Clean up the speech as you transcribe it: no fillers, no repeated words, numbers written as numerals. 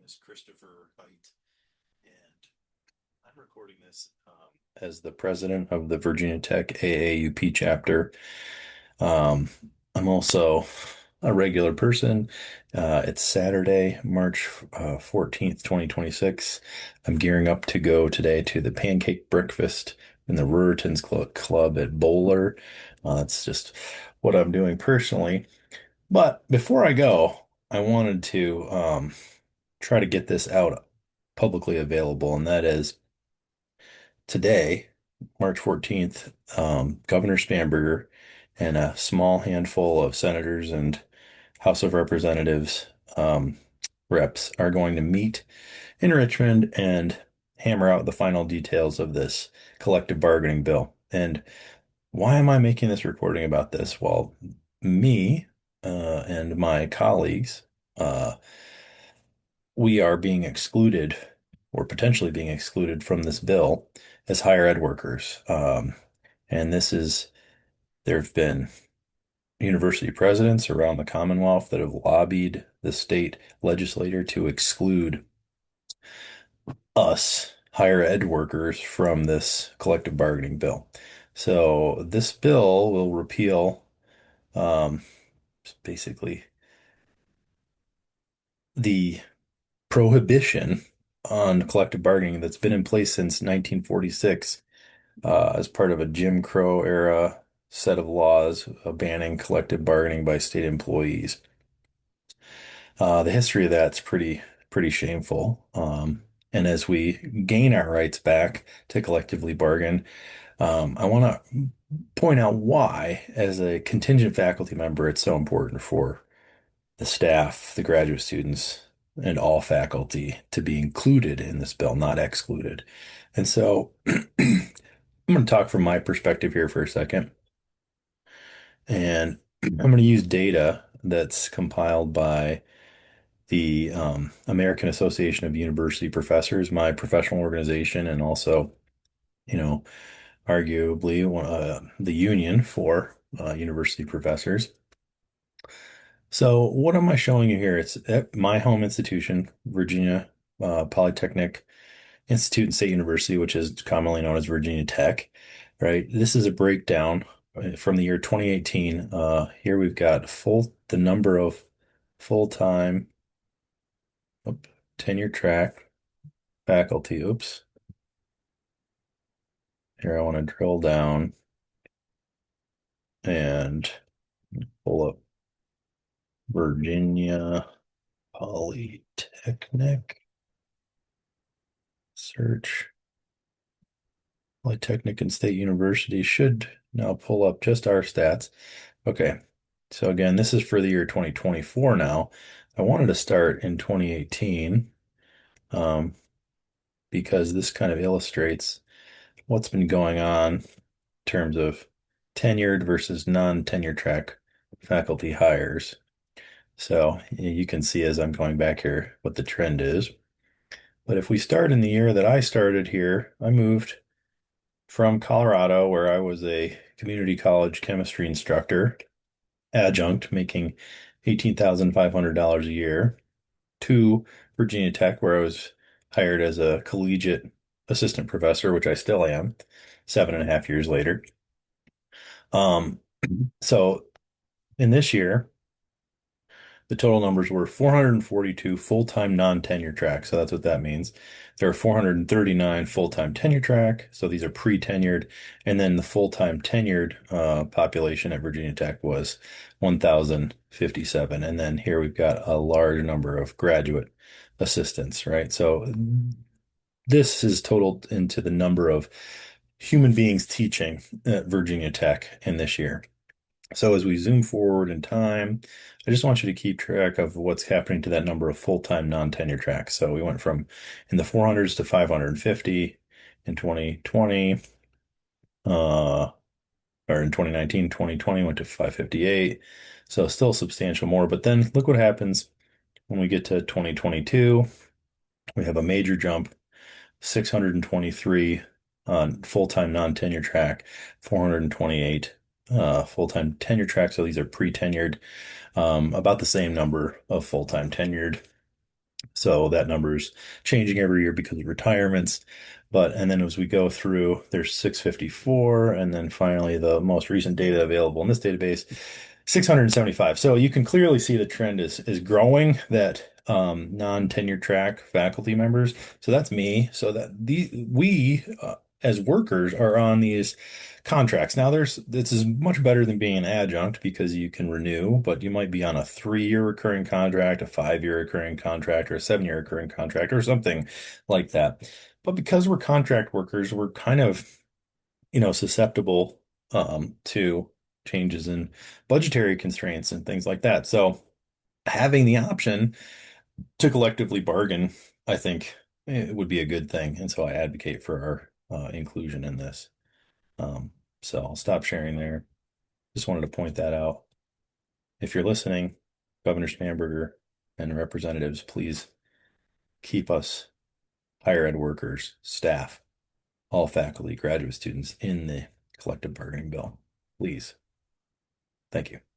is Kristopher Hite, and I'm recording this as the president of the Virginia Tech AAUP Chapter. Um, I'm also a regular person. It's Saturday, March 14th, 2026. I'm gearing up to go today to the pancake breakfast in the Ruritan's Club at Bowler. That's just what I'm doing personally. But before I go, I wanted to try to get this out publicly available, and that is today, March 14th, Governor Spanberger and a small handful of senators and House of Representatives reps are going to meet in Richmond and hammer out the final details of this collective bargaining bill. And why am I making this recording about this? Well, me and my colleagues, we are being excluded or potentially being excluded from this bill as higher ed workers. And there have been university presidents around the Commonwealth that have lobbied the state legislature to exclude us, higher ed workers, from this collective bargaining bill. So this bill will repeal um, basically the prohibition on collective bargaining that's been in place since 1946 as part of a Jim Crow era set of laws banning collective bargaining by state employees. The history of that's pretty shameful. And as we gain our rights back to collectively bargain, I want to point out why, as a contingent faculty member, it's so important for the staff, the graduate students, and all faculty to be included in this bill, not excluded. And so I'm going to talk from my perspective here for a second. And I'm going to use data that's compiled by the American Association of University Professors, my professional organization, and also, you know, arguably the union for university professors. So what am I showing you here? It's at my home institution, Virginia Polytechnic Institute and State University, which is commonly known as Virginia Tech, right? This is a breakdown from the year 2018. Here we've got the number of full-time tenure track faculty. Oops. Here I want to drill down and pull up Virginia Polytechnic. Search. Polytechnic and State University should now pull up just our stats. Okay. So again, this is for the year 2024 now. I wanted to start in 2018 um, because this kind of illustrates what's been going on in terms of tenured versus non-tenure track faculty hires. So you can see as I'm going back here what the trend is. But if we start in the year that I started here, I moved from Colorado, where I was a community college chemistry instructor, adjunct, making $18,500 a year, to Virginia Tech, where I was hired as a collegiate assistant professor, which I still am, 7.5 years later. Um, so in this year, the total numbers were 442 full-time non-tenure track. So that's what that means. There are 439 full-time tenure track. So these are pre-tenured. And then the full-time tenured population at Virginia Tech was 1,057. And then here we've got a large number of graduate assistants, right? So this is totaled into the number of human beings teaching at Virginia Tech in this year. So as we zoom forward in time, I just want you to keep track of what's happening to that number of full-time non-tenure tracks. So we went from in the 400s to 550 in 2020, or in 2019, 2020 went to 558. So still substantial more. But then look what happens when we get to 2022. We have a major jump, 623 on full-time non-tenure track, 428 full-time tenure track. So these are pre-tenured, about the same number of full-time tenured. So that number is changing every year because of retirements. And then as we go through, there's 654, and then finally the most recent data available in this database, 675. So you can clearly see the trend is growing, that non-tenure track faculty members. So that's me. So that we as workers are on these contracts. Now this is much better than being an adjunct because you can renew, but you might be on a 3-year recurring contract, a 5-year recurring contract, or a 7-year recurring contract, or something like that. But because we're contract workers, we're kind of, susceptible to changes in budgetary constraints and things like that. So having the option to collectively bargain, I think it would be a good thing. And so I advocate for our inclusion in this. Um, so I'll stop sharing there. Just wanted to point that out. If you're listening, Governor Spanberger and representatives, please keep us higher ed workers, staff, all faculty, graduate students in the collective bargaining bill. Please. Thank you.